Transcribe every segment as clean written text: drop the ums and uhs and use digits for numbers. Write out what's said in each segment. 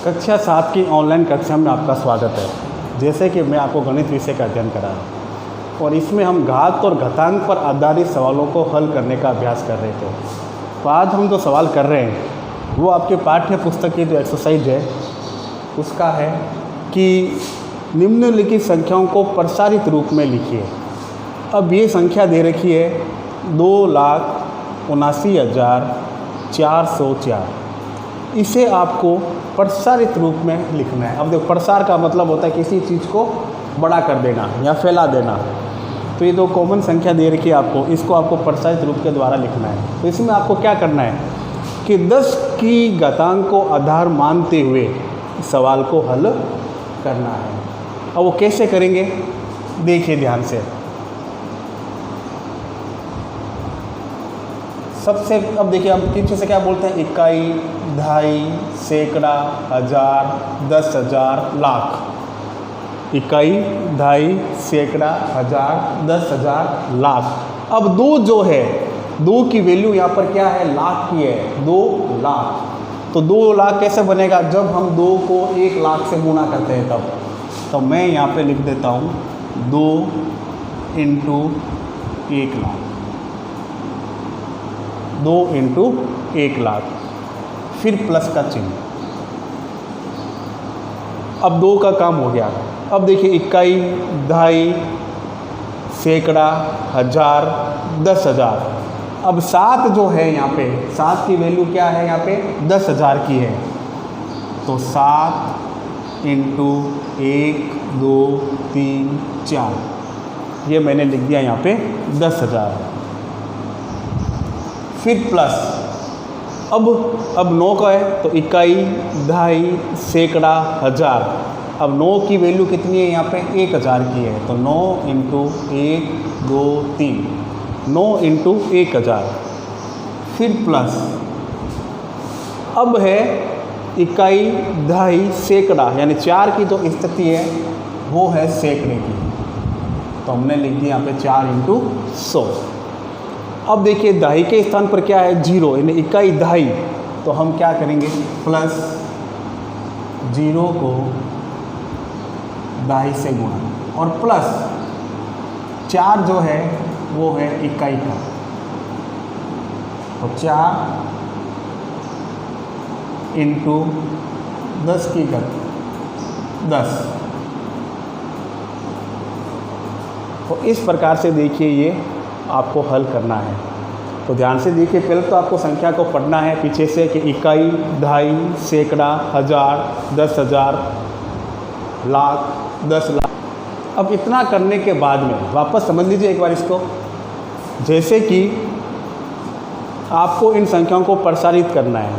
कक्षा 7 की ऑनलाइन कक्षा में आपका स्वागत है। जैसे कि मैं आपको गणित विषय का अध्ययन करा रहा हूँ और इसमें हम घात और घातांक पर आधारित सवालों को हल करने का अभ्यास कर रहे थे। तो आज हम जो सवाल कर रहे हैं वो आपके पाठ्य पुस्तक की जो एक्सरसाइज है उसका है कि निम्नलिखित संख्याओं को प्रसारित रूप में लिखिए। अब ये संख्या दे रखी है 2,79,404। इसे आपको प्रसारित रूप में लिखना है। अब देखो, प्रसार का मतलब होता है किसी चीज़ को बड़ा कर देना या फैला देना। तो ये दो कॉमन संख्या दे रखी है आपको, इसको आपको प्रसारित रूप के द्वारा लिखना है। तो इसमें आपको क्या करना है कि 10 की घातांक को आधार मानते हुए सवाल को हल करना है। अब वो कैसे करेंगे देखिए ध्यान से। सबसे अब देखिए, हम पीछे से क्या बोलते हैं, इकाई, दहाई, सैकड़ा, हजार, 10,000, लाख। इकाई, दहाई, सैकड़ा, हजार, 10,000, लाख। अब 2 जो है, 2 की वैल्यू यहाँ पर क्या है, लाख की है, 2 लाख। तो 2 लाख कैसे बनेगा, जब हम 2 को 1 लाख से गुणा करते हैं तब। तो मैं यहाँ पे लिख देता हूँ 2 × 1 लाख, 2 × 1 लाख, फिर प्लस का चिन्ह। अब 2 का काम हो गया। अब देखिए, इकाई, दहाई, सैकड़ा, हजार, 10,000। अब 7 जो है यहाँ पे, 7 की वैल्यू क्या है यहाँ पे, 10,000 की है। तो 7 × 1, 2, 3, 4, ये मैंने लिख दिया यहाँ पे 10,000। फिर प्लस, अब 9 का है तो इकाई, दहाई, सैकड़ा, हजार। अब 9 की वैल्यू कितनी है यहाँ पे, 1,000 की है। तो 9 × 1, 2, 3, 9 × 1,000। फिर प्लस, अब है इकाई, दहाई, सैकड़ा, यानी 4 की जो स्थिति है वो है सैकड़े की। तो हमने लिख दिया यहाँ पे 4 × 100। अब देखिए, दहाई के स्थान पर क्या है, 0, यानी इकाई दहाई। तो हम क्या करेंगे, प्लस 0 को दहाई से गुणा, और प्लस 4 जो है वो है इकाई का। तो 4 × 10 की घात 10। तो इस प्रकार से देखिए ये आपको हल करना है। तो ध्यान से देखिए, पहले तो आपको संख्या को पढ़ना है पीछे से कि इकाई, दहाई, सैकड़ा, हजार, 10,000, लाख, 10 लाख। अब इतना करने के बाद में वापस समझ लीजिए एक बार इसको। जैसे कि आपको इन संख्याओं को प्रसारित करना है,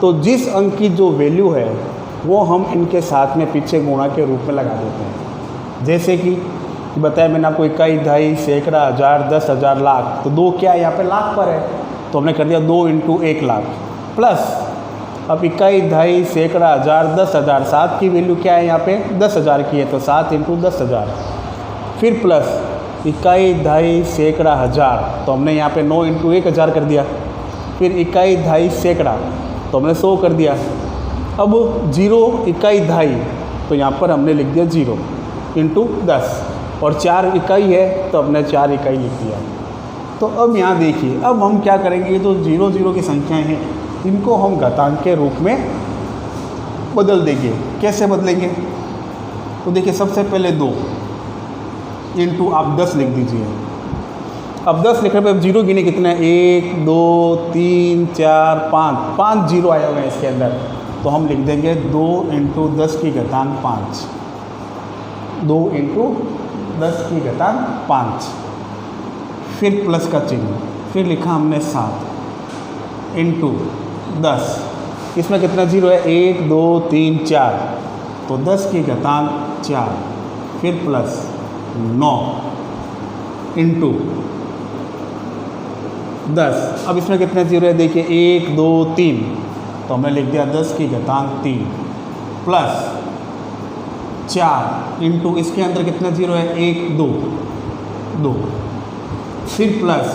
तो जिस अंक की जो वैल्यू है वो हम इनके साथ में पीछे गुणा के रूप में लगा देते हैं। जैसे कि बताया मैंने आपको, इकाई, दहाई, सैकड़ा, हजार, 10,000, लाख। तो 2 क्या है यहाँ पे, लाख पर है, तो हमने कर दिया 2 × 1 लाख। प्लस अब इकाई, दहाई, सैकड़ा, हजार, 10,000, 7 की वैल्यू क्या है यहाँ पे, 10,000 की है। तो 7 × 10,000। फिर प्लस इकाई, दहाई, सैकड़ा, हजार। तो हमने यहाँ पे 9 × 1,000 कर दिया। फिर इकाई, दहाई, सैकड़ा, तो हमने 100 कर दिया। अब 0 इकाई, दहाई, तो यहाँ पर हमने लिख दिया 0 × 10, और 4 इकाई है तो हमने 4 इकाई लिख दिया। तो अब यहाँ देखिए, अब हम क्या करेंगे, ये जो 0 0 की संख्याएं हैं इनको हम घातांक के रूप में बदल देंगे। कैसे बदलेंगे, तो देखिए, सबसे पहले 2 × आप 10 लिख दीजिए। अब 10 लिखने पर 0 गिने कितने हैं, 1, 2, 3, 4, 5 0 आया हुआ है इसके अंदर। तो हम लिख देंगे 2 × 10 की घातांक 5, 2 × 10 की घातांक 5। फिर प्लस का चिन्ह, फिर लिखा हमने 7 × 10। इसमें कितना 0 है, 1, 2, 3, 4। तो 10 की घातांक 4, फिर प्लस 9 × 10। अब इसमें कितने 0 है, देखिए 1, 2, 3। तो हमने लिख दिया 10 की घातांक 3, प्लस 4 × इसके अंदर कितना 0 है, 1, 2, 2। फिर प्लस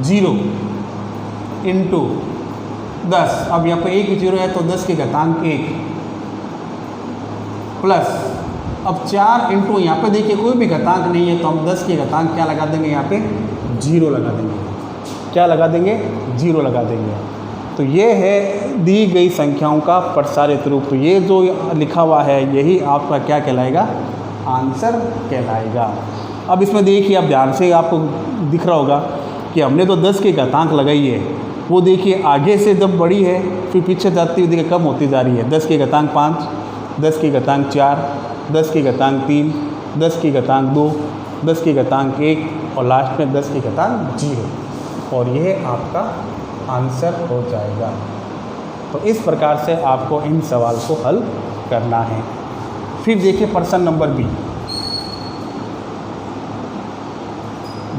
0 × 10, अब यहाँ पे एक ही जीरो है तो 10 की घातांक 1 प्लस, अब 4 इंटू यहाँ पे देखिए कोई भी घातांक नहीं है तो हम 10 की घातांक क्या लगा देंगे, यहाँ पे 0 लगा देंगे। क्या लगा देंगे? 0 लगा देंगे। तो ये है दी गई संख्याओं का प्रसारित रूप। तो ये जो लिखा हुआ है यही आपका क्या कहलाएगा? आंसर कहलाएगा। अब इसमें देखिए, आप ध्यान से आपको दिख रहा होगा कि हमने तो 10 की घातांक लगाई है, वो देखिए आगे से जब बड़ी है फिर पीछे जाती हुई देखिए कम होती जा रही है। 10 की घातांक 5, 10 की घातांक 4, 10 की घातांक 3, 10 की घातांक 2, 10 की घातांक 1 और लास्ट में 10 की घातांक 0, और यह आपका आंसर हो जाएगा। तो इस प्रकार से आपको इन सवाल को हल करना है। फिर देखिए प्रश्न नंबर बी,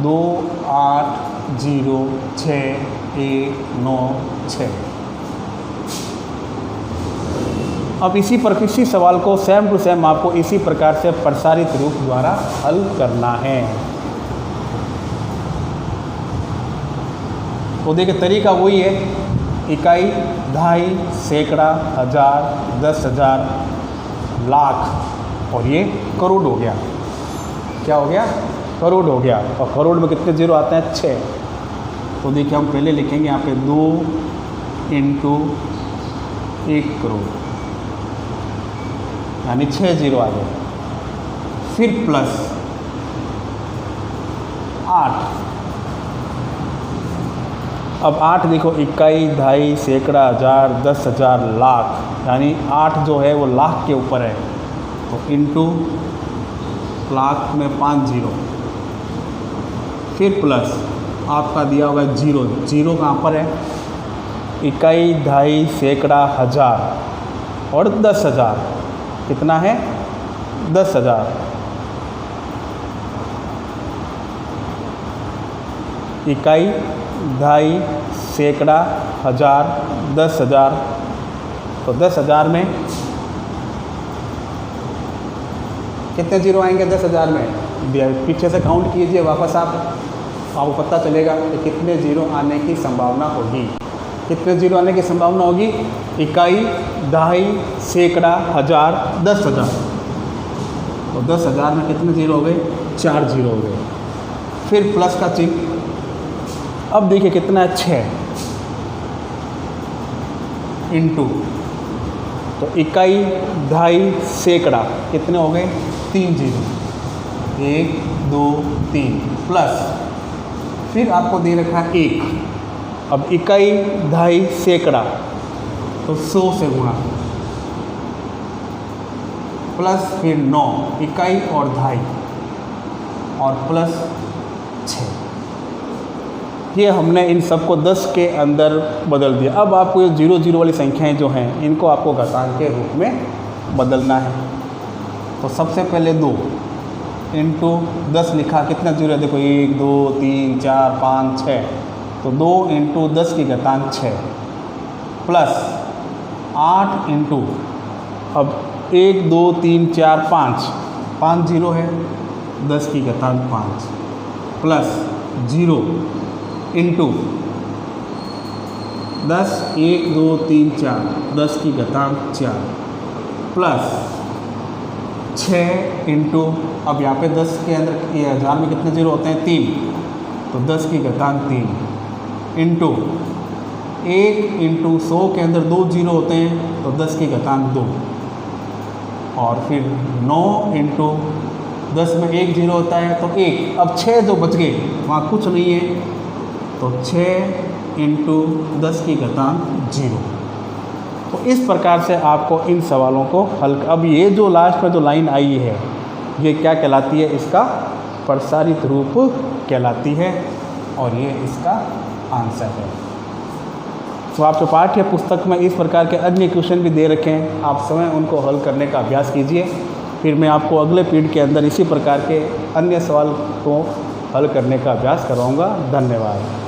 2 8 0 6 1 9 6। अब इसी सवाल को सेम टू सेम आपको इसी प्रकार से प्रसारित रूप द्वारा हल करना है। तो देखिए तरीका वही है, इकाई, दहाई, सैकड़ा, हज़ार, 10,000, लाख और ये करोड़ हो गया। क्या हो गया? करोड़ हो गया। और करोड़ में कितने जीरो आते हैं? 6। तो देखिए हम पहले लिखेंगे यहाँ पे 2 इंटू 1 करोड़, यानी 6 जीरो आ गए। फिर प्लस 8, अब 8 देखो, इकाई, दहाई, सैकड़ा, हज़ार, 10,000, लाख, यानी 8 जो है वो लाख के ऊपर है, तो इंटू लाख में 5 जीरो। फिर प्लस आपका दिया हुआ है 0, 0 कहाँ पर है? इकाई, दहाई, सैकड़ा, हज़ार और 10,000, कितना है? 10,000। इकाई, दहाई, सैकड़ा, हज़ार, 10,000, तो 10,000 में कितने जीरो आएंगे? 10,000 में पीछे से काउंट कीजिए वापस आपको पता चलेगा कि कितने जीरो आने की संभावना होगी। कितने जीरो आने की संभावना होगी? इकाई, दहाई, सैकड़ा, हज़ार, 10,000, तो 10,000 में कितने जीरो हो गए? 4 जीरो हो गए। फिर प्लस का चिन्ह। अब देखिए कितना है? 6 इंटू, तो इकाई, दहाई, सैकड़ा कितने हो गए? 3 जीरो, 1 2 3 प्लस, फिर आपको दे रखा है 1। अब इकाई, दहाई, सैकड़ा तो 100 से गुणा, प्लस फिर 9 इकाई और दहाई और प्लस 6। ये हमने इन सबको 10 के अंदर बदल दिया। अब आपको ये 0 0 वाली संख्याएं जो हैं इनको आपको घातांक के रूप में बदलना है। तो सबसे पहले 2 इंटू 10 लिखा, कितना जीरो है? देखो 1 2 3 4 5 6, तो 2 इंटू 10 की घातांक 6 प्लस 8 इंटू, अब 1 2 3 4 5 जीरो है, 10 की घातांक 5 प्लस 0 इंटू 10 1 2 3 4, 10 की घातांक 4 प्लस 6 इंटू, अब यहाँ पे 10 के अंदर ये 1000 में कितने जीरो होते हैं? 3, तो 10 की घातांक 3 इंटू 1 इंटू 100 के अंदर 2 जीरो होते हैं, तो 10 की घातांक 2 और फिर 9 इंटू 10 में 1 जीरो होता है तो 1। अब 6 जो बच गए वहाँ कुछ नहीं है, तो 6 इंटू 10 की घातांक 0। तो इस प्रकार से आपको इन सवालों को हल। अब ये जो लास्ट में जो लाइन आई है ये क्या कहलाती है? इसका प्रसारित रूप कहलाती है और ये इसका आंसर है। तो आपके पाठ्य पुस्तक में इस प्रकार के अन्य क्वेश्चन भी दे रखे हैं, आप स्वयं उनको हल करने का अभ्यास कीजिए। फिर मैं आपको अगले पीरियड के अंदर इसी प्रकार के अन्य सवाल को हल करने का अभ्यास करवाऊँगा। धन्यवाद।